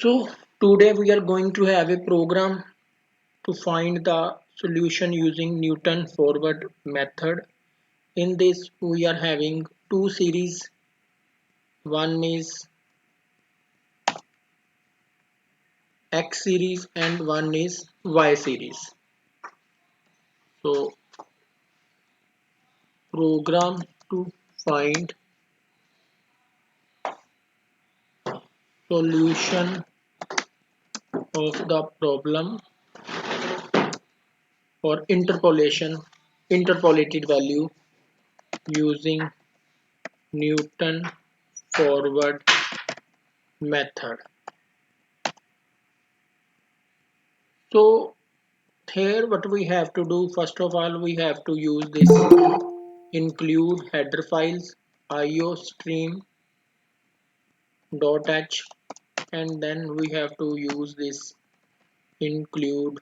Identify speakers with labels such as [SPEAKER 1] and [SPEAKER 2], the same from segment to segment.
[SPEAKER 1] So today we are going to have a program to find the solution using Newton forward method. In this we are having two series. One is X series and one is Y series. So program to find solution of the problem for interpolated value using Newton forward method. So here what we have to do, first of all we have to use this include header files iostream.h, and then we have to use this include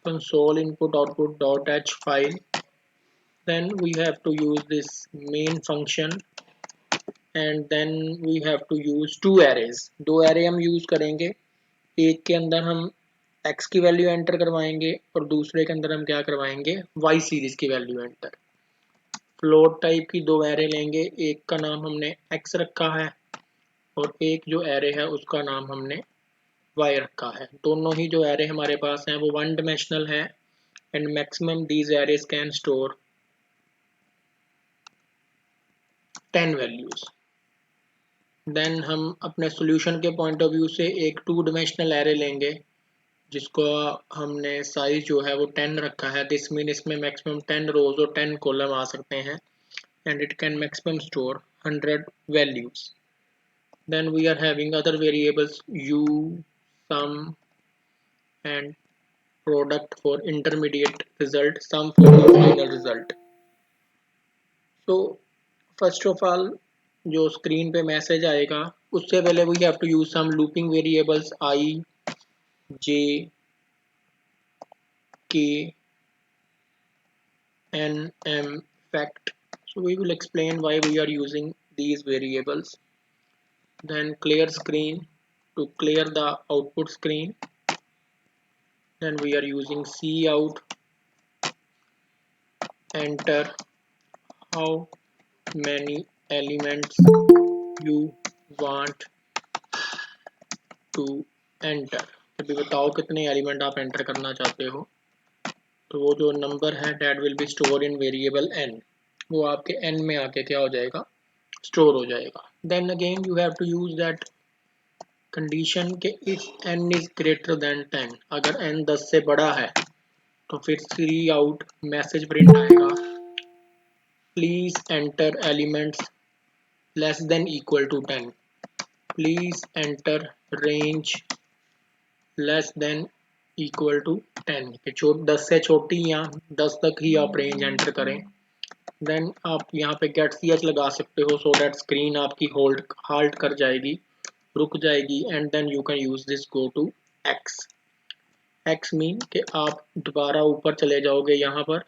[SPEAKER 1] console input output.h file. Then we have to use this main function, and then we have to use two arrays. दो array हम use करेंगे, एक के अंदर हम x की value enter करवाएंगे और दूसरे के अंदर हम क्या करवाएंगे y सीरीज की वैल्यू एंटर। फ्लोट टाइप की दो एरे लेंगे, एक का नाम हमने x रखा है और एक जो एरे है उसका नाम हमने y रखा है। दोनों ही जो एरे हमारे पास हैं वो वन डायमेंशनल है and maximum these arrays can store 10 values. Then हम अपने सॉल्यूशन के पॉइंट ऑफ व्यू से एक टू डायमेंशनल एरे लेंगे जिसको हमने साइज जो है वो 10 रखा है। दिस मीन इसमें मैक्सिमम 10 रोज और 10 कॉलम आ सकते हैं and it can maximum store 100 values. Then we are having other variables u, sum and product for intermediate result, sum for the final result. So first of all जो screen पे message आएगा उससे पहले we have to use some looping variables i, j, k, n, m, fact. So we will explain why we are using these variables. Then clear screen to clear the output screen. Then we are using cout, enter how many elements you want to enter. अभी बताओ कितने element आप enter करना चाहते हो। तो वो जो नंबर है that will be store in variable n, वो आपके n में आके क्या हो जाएगा स्टोर हो जाएगा। Then again you have to use that condition के if n is greater than 10, अगर n 10 से बड़ा है तो फिर सी आउट मैसेज प्रिंट आएगा please enter elements less than equal to 10, please enter range less than equal to 10 कि 10 से छोटी या 10 तक ही आप रेंज एंटर करें। देन आप यहाँ पे गेट ch लगा सकते हो सो दैट स्क्रीन आपकी हाल्ट कर जाएगी, रुक जाएगी and then you can use this go to x mean कि आप दोबारा ऊपर चले जाओगे यहाँ पर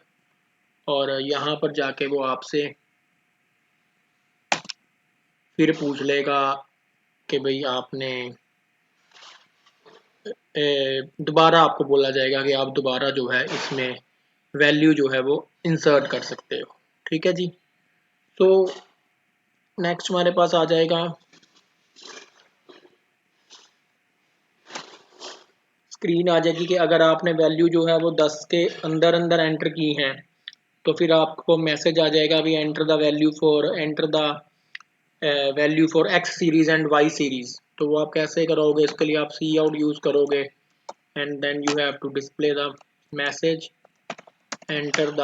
[SPEAKER 1] और यहाँ पर जाके वो आपसे फिर पूछ लेगा कि भाई आपने दोबारा आपको बोला जाएगा कि आप दोबारा जो है इसमें वैल्यू जो है वो इंसर्ट कर सकते हो। ठीक है जी। तो नेक्स्ट हमारे पास आ जाएगा स्क्रीन आ जाएगी कि अगर आपने वैल्यू जो है वो 10 के अंदर अंदर एंटर की हैं तो फिर आपको मैसेज आ जाएगा भी enter the value for x series and y series. तो वो आप कैसे करोगे, इसके लिए आप सी आउट यूज करोगे and then you have to display the message enter the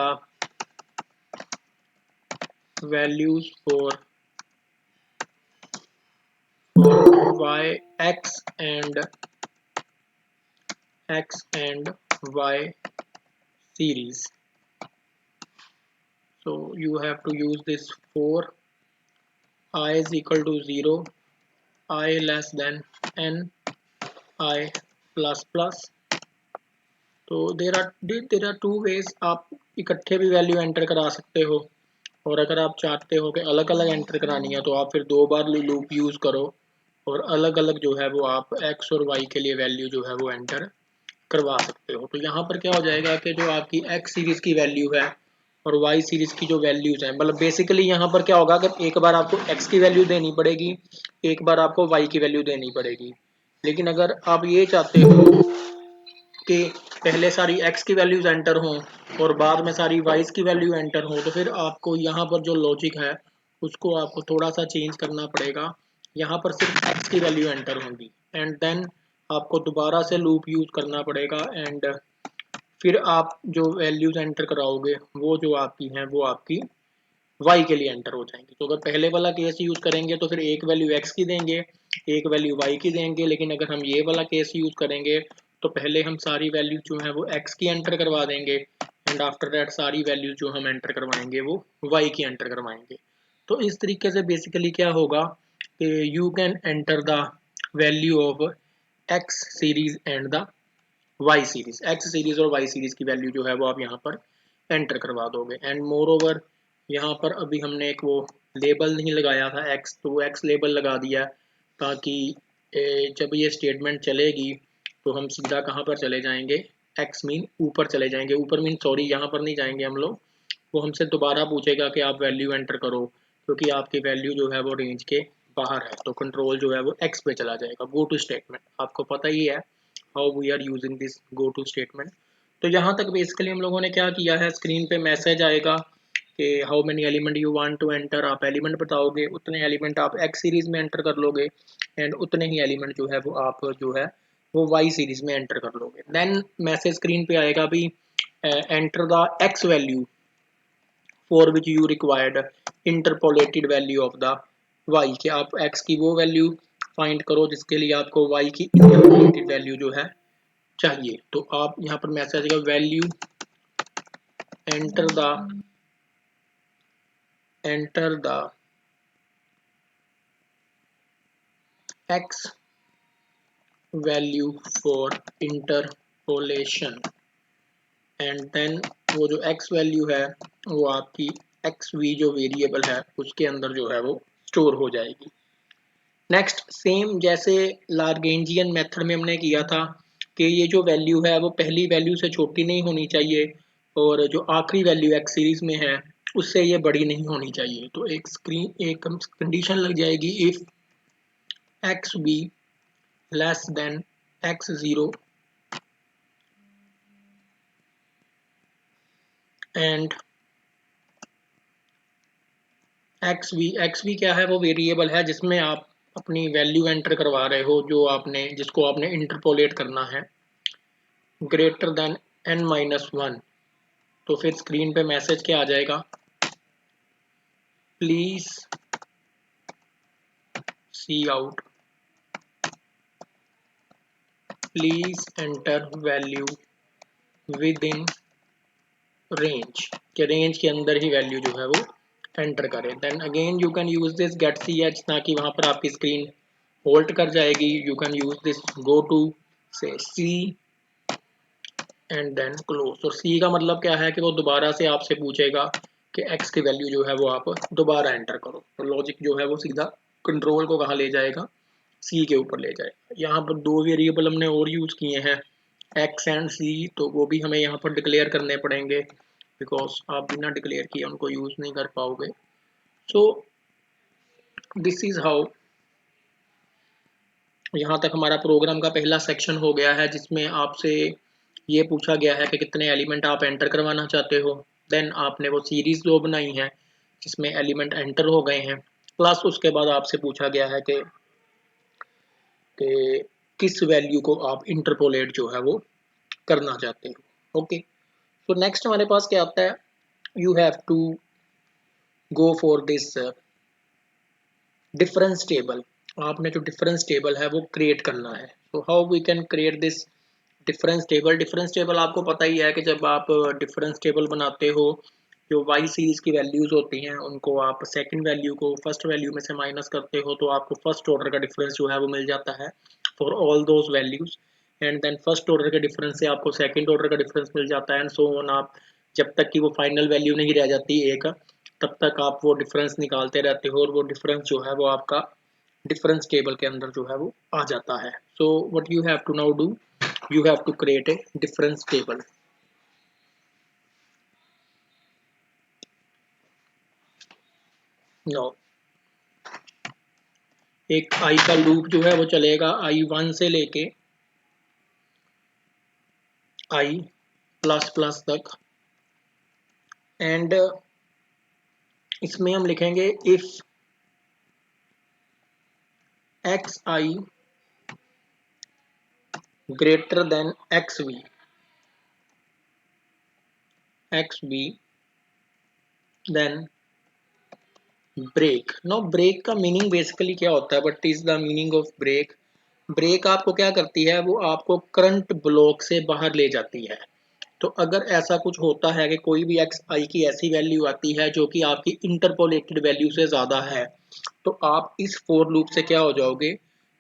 [SPEAKER 1] values for y x and y series. So you have to use this for I is equal to 0, I less than n, I plus plus. तो there are two ways, आप इकट्ठे भी value enter करा सकते हो और अगर आप चाहते हो कि अलग अलग एंटर करानी है तो आप फिर दो बार लूप यूज करो और अलग अलग जो है वो आप x और y के लिए वैल्यू जो है वो एंटर करवा सकते हो। तो यहाँ पर क्या हो जाएगा कि जो आपकी x सीरीज की वैल्यू है और y सीरीज की जो वैल्यूज है, मतलब बेसिकली यहाँ पर क्या होगा कि एक बार आपको x की वैल्यू देनी पड़ेगी, एक बार आपको y की वैल्यू देनी पड़ेगी। लेकिन अगर आप ये चाहते हो कि पहले सारी x की वैल्यूज एंटर हों और बाद में सारी y की वैल्यू एंटर हो, तो फिर आपको यहाँ पर जो लॉजिक है उसको आपको थोड़ा सा चेंज करना पड़ेगा। यहाँ पर सिर्फ x की वैल्यू एंटर होगी एंड देन आपको दोबारा से लूप यूज करना पड़ेगा एंड फिर आप जो वैल्यूज एंटर कराओगे वो जो आपकी हैं वो आपकी y के लिए एंटर हो जाएंगे। तो अगर पहले वाला केस यूज करेंगे तो फिर एक वैल्यू x की देंगे, एक वैल्यू y की देंगे। लेकिन अगर हम ये वाला केस यूज करेंगे तो पहले हम सारी वैल्यू जो है वो x की एंटर करवा देंगे एंड आफ्टर दैट सारी वैल्यू जो हम एंटर करवाएंगे वो y की एंटर करवाएंगे। तो इस तरीके से बेसिकली क्या होगा कि you can enter the value of x series and the y series, x series और y सीरीज की वैल्यू जो है वो आप यहाँ पर एंटर करवा दोगे। एंड मोर ओवर यहाँ पर अभी हमने एक वो लेबल नहीं लगाया था x, तो वो x लेबल लगा दिया ताकि जब ये स्टेटमेंट चलेगी तो हम सीधा कहाँ पर चले जाएंगे, x मीन ऊपर चले जाएंगे, ऊपर मीन सॉरी यहाँ पर नहीं जाएंगे हम लोग। वो हमसे दोबारा पूछेगा कि आप वैल्यू एंटर करो, क्योंकि आपकी वैल्यू जो है वो रेंज के बाहर है, तो कंट्रोल जो है वो x पे चला जाएगा। गो टू स्टेटमेंट आपको पता ही है how we are using this go to statement. तो यहाँ तक बेसिकली हम लोगों ने क्या किया है, स्क्रीन पे मैसेज आएगा कि how many element you want to enter, आप एलिमेंट बताओगे, उतने एलिमेंट आप एक्स सीरीज में एंटर कर लोगे एंड उतने ही एलिमेंट जो है वो आप जो है वो वाई सीरीज में एंटर कर लोगे। देन मैसेज स्क्रीन पे आएगा भी enter the x value for which you required interpolated value of the y, कि आप एक्स की वो वैल्यू फाइंड करो जिसके लिए आपको वाई की इंटरपोलेटेड वैल्यू जो है चाहिए। तो आप यहाँ पर मैसेज आएगा value enter the x value for interpolation and then वो जो x वैल्यू है वो आपकी xv जो वेरिएबल है उसके अंदर जो है वो स्टोर हो जाएगी। नेक्स्ट सेम जैसे लार्गेंजियन मेथड में हमने किया था कि ये जो वैल्यू है वो पहली वैल्यू से छोटी नहीं होनी चाहिए और जो आखिरी वैल्यू एक्स सीरीज में है उससे ये बड़ी नहीं होनी चाहिए। तो एक कंडीशन लग जाएगी if x be less than x zero and x v क्या है, वो वेरिएबल है जिसमें आप अपनी वैल्यू एंटर करवा रहे हो जो आपने जिसको आपने इंटरपोलेट करना है greater than n minus one. तो फिर स्क्रीन पे मैसेज क्या आ जाएगा, please cout, please enter value within range, के रेंज के अंदर ही वैल्यू जो है वो एंटर करें। Then again you can use this गेट सी एच, ताकि वहां पर आपकी स्क्रीन होल्ड कर जाएगी। You can use this go to से सी एंड देन क्लोज। और सी का मतलब क्या है कि वो दोबारा से आपसे पूछेगा कि x की वैल्यू जो है वो आप दोबारा एंटर करो। तो लॉजिक जो है वो सीधा कंट्रोल को कहाँ ले जाएगा, सी के ऊपर ले जाएगा। यहाँ पर दो वेरिएबल हमने और यूज किए हैं x एंड सी, तो वो भी हमें यहाँ पर डिक्लेयर करने पड़ेंगे बिकॉज आप बिना डिक्लेयर किए उनको यूज नहीं कर पाओगे। सो दिस इज हाउ, यहाँ तक हमारा प्रोग्राम का पहला सेक्शन हो गया है जिसमें आपसे ये पूछा गया है कि कितने एलिमेंट आप एंटर करवाना चाहते हो। देन आपने वो सीरीज लो बनाई है जिसमें एलिमेंट एंटर हो गए हैं, प्लस उसके बाद आपसे पूछा गया है कि किस वैल्यू को आप इंटरपोलेट जो है वो करना चाहते हो। ओके, तो नेक्स्ट हमारे पास क्या आता है, you have to go for this difference table. आपने जो डिफरेंस टेबल है वो क्रिएट करना है। तो how we can create this difference table. Difference table आपको पता ही है कि जब आप डिफरेंस टेबल बनाते हो, जो वाई सीरीज की वैल्यूज होती हैं उनको आप सेकंड वैल्यू को फर्स्ट वैल्यू में से माइनस करते हो तो आपको फर्स्ट ऑर्डर का डिफरेंस जो है वो मिल जाता है for all those values. And then first order के डिफरेंस से आपको सेकंड ऑर्डर का डिफरेंस मिल जाता है एंड सो ऑन। आप जब तक कि वो फाइनल वैल्यू नहीं रह जाती एक, तब तक आप वो डिफरेंस निकालते रहते हो और वो डिफरेंस जो है वो आपका डिफरेंस टेबल के अंदर जो है वो आ जाता है। So what you have to now do, you have to create a difference table. No, एक आई का लूप जो है वो चलेगा i1 से लेके i प्लस प्लस तक, एंड इसमें हम लिखेंगे if xi greater than xb then break. No, break का मीनिंग बेसिकली क्या होता है, but is the meaning of break, break आपको क्या करती है, वो आपको करंट ब्लॉक से बाहर ले जाती है। तो अगर ऐसा कुछ होता है कि कोई भी एक्स आई की ऐसी वैल्यू आती है जो कि आपकी इंटरपोलेटेड वैल्यू से ज़्यादा है, तो आप इस फोर लूप से क्या हो जाओगे,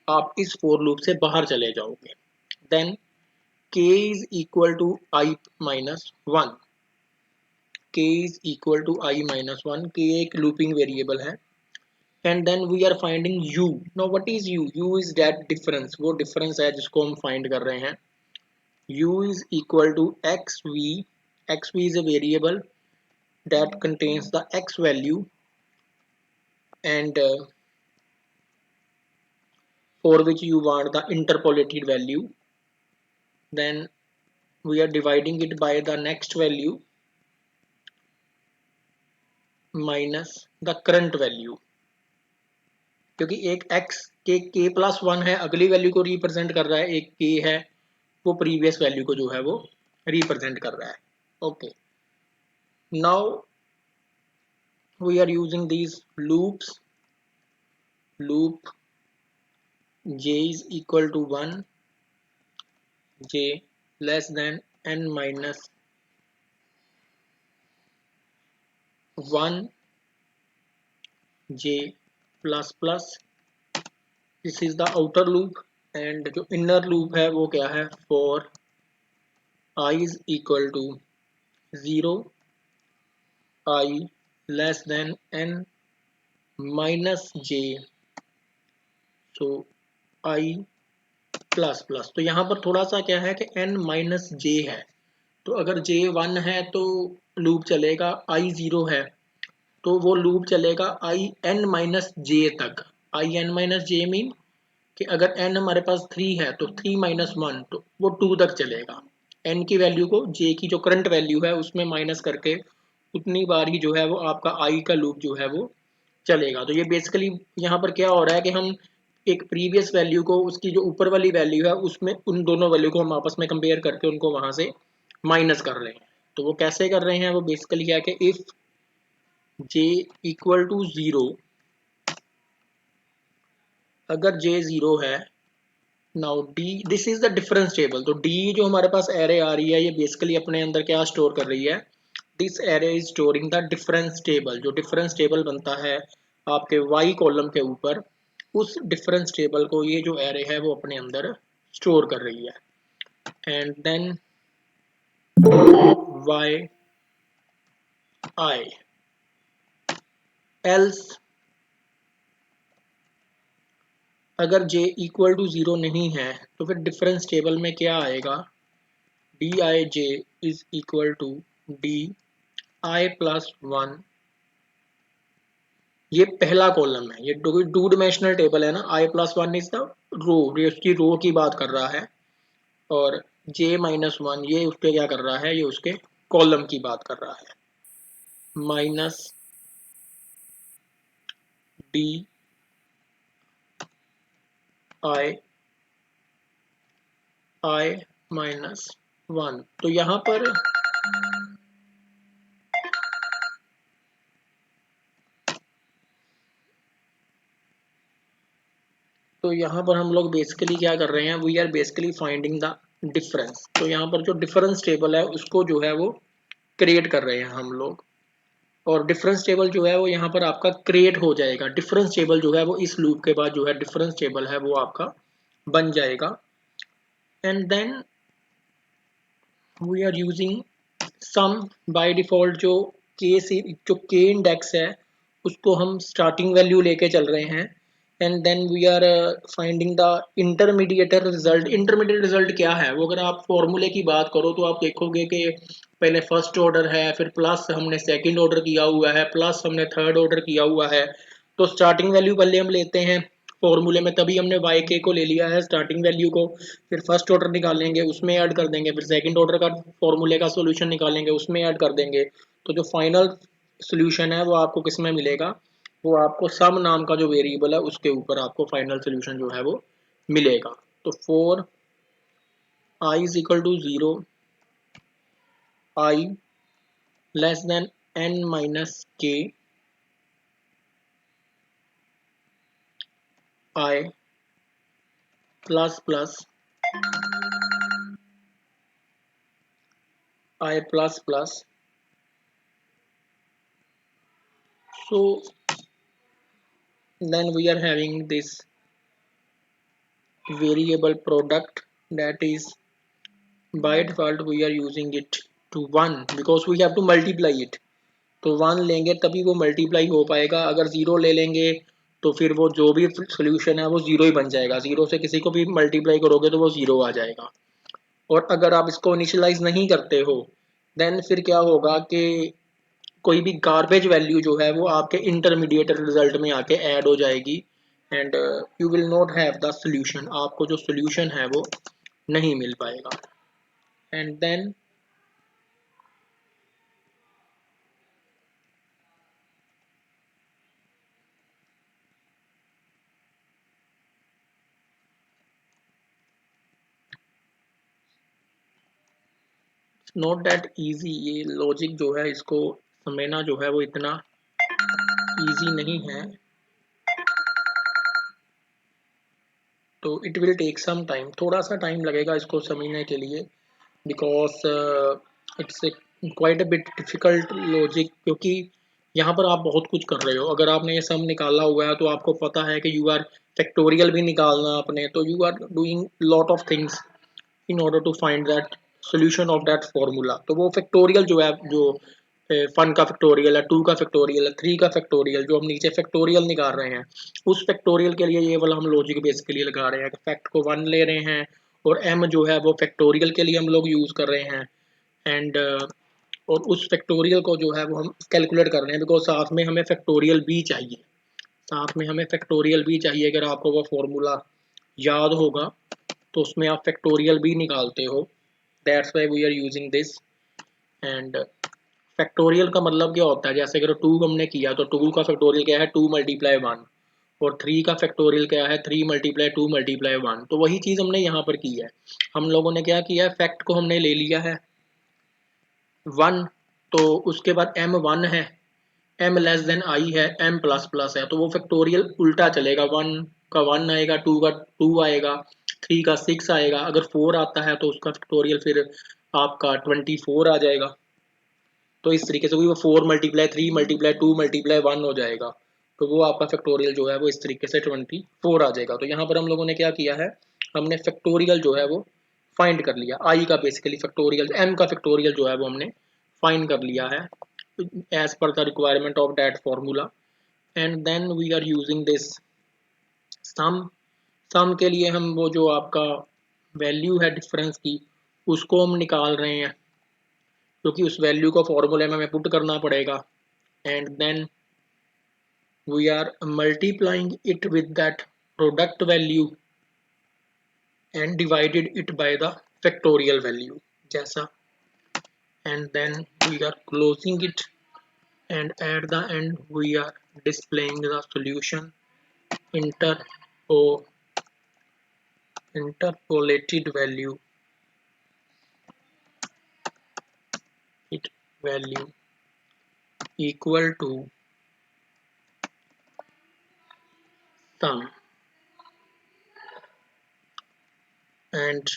[SPEAKER 1] आप इस फोर लूप से बाहर चले जाओगे। Then k is equal to i minus one, k is equal to i minus one, k एक लूपिंग वेरिएबल है। And then we are finding u। No, what is u, u is that difference, वो difference है जिसको हम find कर रहे हैं। u is equal to xv, xv is a variable that contains the x value, and for which you want the interpolated value. Then we are dividing it by the next value minus the current value, क्योंकि एक x के plus one है, अगली value को represent कर रहा है, एक k है वो प्रीवियस वैल्यू को जो है वो रिप्रेजेंट कर रहा है। Okay, now we are using these loops, loop j is equal to 1, j less than n minus 1, j plus plus, this is the outer loop. And जो इनर लूप है वो क्या है, for i is equal to 0, i less than n minus j, so i plus plus. तो यहाँ पर थोड़ा सा क्या है कि n माइनस j है, तो अगर j 1 है तो लूप चलेगा, i 0 है तो वो लूप चलेगा i n माइनस जे तक। i n minus J mean कि अगर n हमारे पास 3 है तो 3 माइनस वन, तो वो 2 तक चलेगा। n की वैल्यू को j की जो करंट वैल्यू है उसमें माइनस करके उतनी बार ही जो है वो आपका i का लूप जो है वो चलेगा। तो ये बेसिकली यहाँ पर क्या हो रहा है कि हम एक प्रीवियस वैल्यू को उसकी जो ऊपर वाली वैल्यू है उसमें उन दोनों वैल्यू को हम आपस में कंपेयर करके उनको वहां से माइनस कर रहे हैं। तो वो कैसे कर रहे हैं, वो बेसिकली क्या है कि इफ j इक्वल टू 0, अगर j 0 है, now d, this is the difference table. तो d जो हमारे पास एरे आ रही है ये बेसिकली अपने अंदर क्या स्टोर कर रही है, this array is storing the difference table. जो डिफरेंस टेबल बनता है आपके y कॉलम के ऊपर, उस डिफरेंस टेबल को ये जो एरे है वो अपने अंदर स्टोर कर रही है। And then y i else, अगर j इक्वल टू 0 नहीं है तो फिर डिफरेंस टेबल में क्या आएगा, d i j is equal to d i plus one. ये पहला कॉलम है, ये टू डिमेंशनल टेबल है ना, i plus one is the row, ये उसकी रो की बात कर रहा है, और j माइनस वन ये उसके क्या कर रहा है, ये उसके कॉलम की बात कर रहा है। Minus D I I minus one. तो यहाँ पर हम लोग बेसिकली क्या कर रहे हैं, we are basically finding the difference. तो यहाँ पर जो डिफरेंस टेबल है उसको जो है वो क्रिएट कर रहे हैं हम लोग, और डिफरेंस टेबल जो है वो यहाँ पर आपका क्रिएट हो जाएगा। डिफरेंस टेबल जो है वो इस लूप के बाद जो है डिफरेंस टेबल है वो आपका बन जाएगा। And then we are using some, by default जो के इंडेक्स है उसको हम स्टार्टिंग वैल्यू लेके चल रहे हैं, and then we are finding the intermediate result. Intermediate result क्या है, वो अगर आप फॉर्मूले की बात करो तो आप देखोगे कि पहले फर्स्ट ऑर्डर है, फिर प्लस हमने सेकंड ऑर्डर किया हुआ है, प्लस हमने थर्ड ऑर्डर किया हुआ है। तो स्टार्टिंग वैल्यू पहले हम लेते हैं फॉर्मूले में, तभी हमने वाई के को ले लिया है स्टार्टिंग वैल्यू को। फिर फर्स्ट ऑर्डर निकालेंगे, उसमें ऐड कर देंगे, फिर सेकंड ऑर्डर का फॉर्मूले का सोल्यूशन निकालेंगे, उसमें ऐड कर देंगे। तो जो फाइनल सोल्यूशन है वो आपको किस में मिलेगा, वो आपको सम नाम का जो वेरिएबल है उसके ऊपर आपको फाइनल सोल्यूशन जो है वो मिलेगा। तो for i is equal to 0, i less than n minus k, i plus plus i plus plus. So then we are having this variable product, that is by default we are using it to 1 because we have to multiply it। तो 1 लेंगे तभी वो multiply हो पाएगा, अगर 0 ले लेंगे तो फिर वो जो भी सोल्यूशन है वो 0 ही बन जाएगा। 0 से किसी को भी मल्टीप्लाई करोगे तो वो 0 आ जाएगा। और अगर आप इसको इनिशियलाइज नहीं करते हो देन फिर क्या होगा कि कोई भी गार्बेज वैल्यू जो है वो आपके इंटरमीडिएट रिजल्ट में आके ऐड हो जाएगी and you will not have the solution. आपको जो सोल्यूशन है वो नहीं मिल पाएगा। And then not that easy, ये लॉजिक जो है इसको समझना जो है वो इतना इजी नहीं है। तो it will take some time, थोड़ा सा टाइम लगेगा इसको समझने के लिए, because it's quite a bit difficult logic, क्योंकि यहाँ पर आप बहुत कुछ कर रहे हो। अगर आपने ये सम निकाला हुआ है तो आपको पता है कि यू आर फैक्टोरियल भी निकालना अपने, तो you are doing lot of things in order to find that solution of that formula. तो वो फैक्टोरियल जो है, जो वन का फैक्टोरियल है, टू का फैक्टोरियल है, थ्री का फैक्टोरियल, जो हम नीचे फैक्टोरियल निकाल रहे हैं, उस फैक्टोरियल के लिए ये वाला हम लॉजिक बेसिकली लगा रहे हैं। फैक्ट को वन ले रहे हैं और एम जो है वो फैक्टोरियल के लिए हम लोग यूज़ कर रहे हैं। एंड और उस फैक्टोरियल को जो है वो हम कैलकुलेट कर रहे हैं, बिकॉज साथ में हमें फैक्टोरियल भी चाहिए। साथ में हमें फैक्टोरियल भी चाहिए। अगर आपको वो फॉर्मूला याद होगा तो उसमें आप फैक्टोरियल भी निकालते हो। That's why we are using this. And factorial का मतलब क्या होता है, जैसे अगर टू हमने किया तो टू का फैक्टोरियल क्या है, टू मल्टीप्लाई वन। और थ्री का फैक्टोरियल क्या है, three multiply two multiply one. तो वही चीज़ हमने यहाँ पर की है। हम लोगों ने क्या किया है, फैक्ट को हमने ले लिया है वन, तो उसके बाद एम वन है, एम लेस देन आई है, एम प्लस प्लस है, तो वो फैक्टोरियल उल्टा चलेगा। वन का वन आएगा, टू का टू आएगा, थ्री का सिक्स आएगा। अगर फोर आता है तो उसका फैक्टोरियल फिर आपका 24 आ जाएगा। तो इस तरीके से वो four multiply three multiply two multiply one हो जाएगा। तो वो आपका फैक्टोरियल जो है वो इस तरीके से 24 आ जाएगा। तो यहाँ पर हम लोगों ने क्या किया है, हमने फैक्टोरियल जो है वो फाइंड कर लिया। आई का बेसिकली फैक्टोरियल, एम का फैक्टोरियल जो है वो हमने फाइंड कर लिया है as per the requirement of that formula. And then we are using this sum. Sum के लिए हम वो जो आपका वैल्यू है डिफरेंस की, उसको हम निकाल रहे हैं, क्योंकि उस वैल्यू को फॉर्मूले में हमें पुट करना पड़ेगा। And then we are multiplying it with that product value and divided it by the factorial value जैसा। and then we are closing it, and at the end we are displaying the solution inter or interpolated value, it value equal to sum। and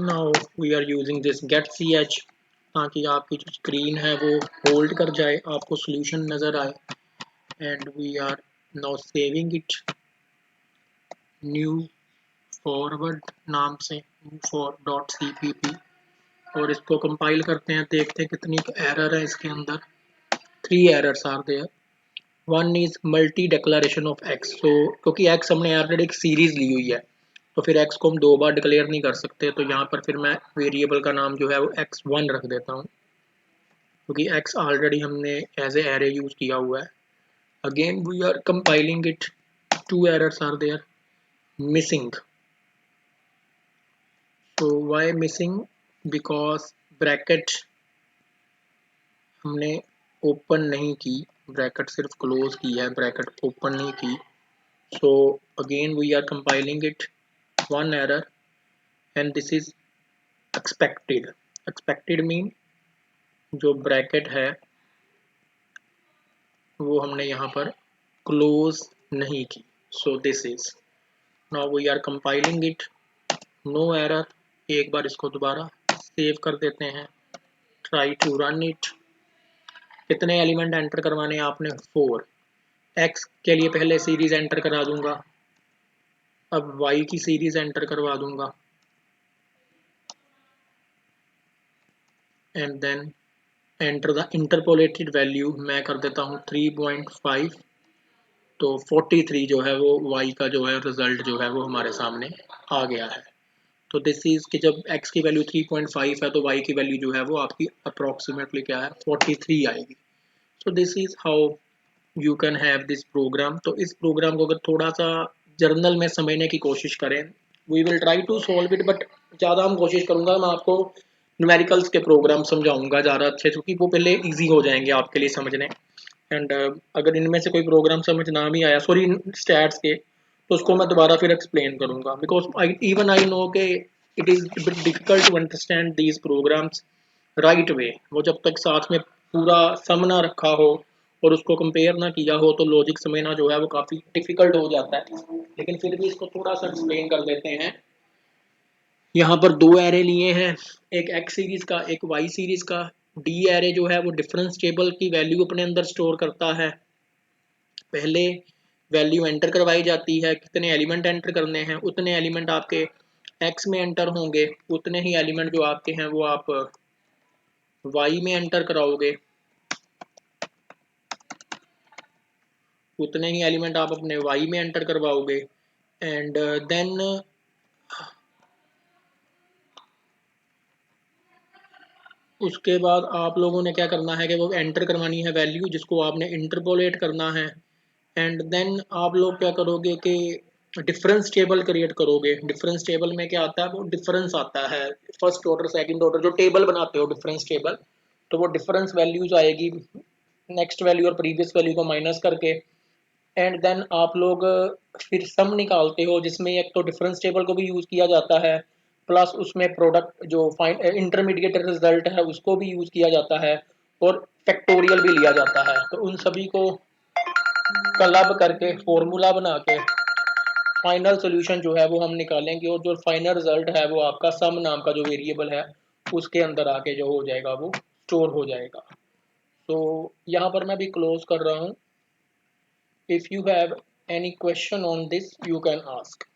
[SPEAKER 1] now we are using this get ch, ताकि आपकी जो screen है वो hold कर जाए, आपको solution नज़र आए। And we are now saving it new forward नाम से, new for.cpp। और इसको कंपाइल करते हैं, देखते हैं कितनी एरर है इसके अंदर। 3 errors are there. One is multi declaration of x. So क्योंकि एक्स हमने ऑलरेडी एक सीरीज ली हुई है, तो फिर एक्स को हम 2 बार डिक्लेयर नहीं कर सकते, तो यहाँ पर फिर मैं वेरिएबल का नाम जो है वो x1 रख देता हूँ, क्योंकि x ऑलरेडी हमने एज ए एरे यूज किया हुआ है। Again we are compiling it, 2 errors are there. Missing, so why missing, because bracket हमने ओपन नहीं की, ब्रैकेट सिर्फ क्लोज की है, ब्रैकेट ओपन नहीं की। So again we are compiling it, 1 error, and this is expected. Expected mean जो bracket है वो हमने यहाँ पर क्लोज नहीं की। So this is, now we are compiling it, no error. एक बार इसको दोबारा सेव कर देते हैं, ट्राई टू रन इट। कितने एलिमेंट एंटर करवाने हैं आपने? 4। एक्स के लिए पहले सीरीज एंटर करा दूंगा, अब वाई की सीरीज एंटर करवा दूंगा, and then enter the interpolated value. मैं कर देता हूँ 3.5, तो 43 जो है वो वाई का जो है रिजल्ट जो है वो हमारे सामने आ गया है। तो दिस इज कि जब x की वैल्यू 3.5 है तो y की वैल्यू जो है वो आपकी अप्रोक्सीमेटली क्या है, 43 आएगी। So this is how you can have this program. तो इस प्रोग्राम को अगर थोड़ा सा जर्नल में समझने की कोशिश करें, we will try to solve it, but ज़्यादा हम कोशिश करूँगा मैं आपको न्यूमेरिकल्स के प्रोग्राम समझाऊंगा ज़्यादा अच्छे, क्योंकि वो पहले ईजी हो जाएंगे आपके लिए समझने। एंड अगर इनमें से कोई प्रोग्राम समझ ना भी आया, सॉरी स्टैट्स के, तो उसको मैं दोबारा फिर एक्सप्लेन करूंगा, बिकॉज इवन आई नो के it is bit difficult to understand these programs right way. वो जब तक साथ में पूरा सम ना रखा हो और उसको कंपेयर ना किया हो तो लॉजिक समझना जो है वो काफ़ी डिफिकल्ट हो जाता है। लेकिन फिर भी इसको थोड़ा सा एक्सप्लेन कर देते हैं। यहाँ पर 2 एरे लिए हैं, एक एक्स सीरीज का, एक वाई सीरीज का। डी एरे जो है वो डिफरेंस टेबल की वैल्यू अपने अंदर स्टोर करता है। पहले वैल्यू एंटर करवाई जाती है, कितने एलिमेंट एंटर करने हैं, उतने एलिमेंट आपके एक्स में एंटर होंगे, उतने ही एलिमेंट जो आपके हैं वो आप वाई में एंटर कराओगे, उतने ही एलिमेंट आप अपने वाई में एंटर करवाओगे। एंड देन उसके बाद आप लोगों ने क्या करना है कि वो एंटर करवानी है वैल्यू, जिसको आपने इंटरपोलेट करना है। एंड देन आप लोग क्या करोगे कि डिफरेंस टेबल क्रिएट करोगे। डिफरेंस टेबल में क्या आता है, वो डिफरेंस आता है, फर्स्ट ऑर्डर सेकंड ऑर्डर जो टेबल बनाते हो डिफरेंस टेबल, तो वो डिफरेंस वैल्यूज आएगी नेक्स्ट वैल्यू और प्रीवियस वैल्यू को माइनस करके। एंड देन आप लोग फिर सम निकालते हो, जिसमें एक तो डिफरेंस टेबल को भी यूज़ किया जाता है, प्लस उसमें प्रोडक्ट जो फाइन इंटरमीडिएट रिजल्ट है उसको भी यूज़ किया जाता है, और फैक्टोरियल भी लिया जाता है। तो उन सभी को क्लब करके फॉर्मूला बना के फाइनल सोल्यूशन जो है वो हम निकालेंगे, और जो फाइनल रिजल्ट है वो आपका सम नाम का जो वेरिएबल है उसके अंदर आके जो हो जाएगा वो स्टोर हो जाएगा। तो यहाँ पर मैं भी क्लोज कर रहा हूँ। If you have any question on this you can ask.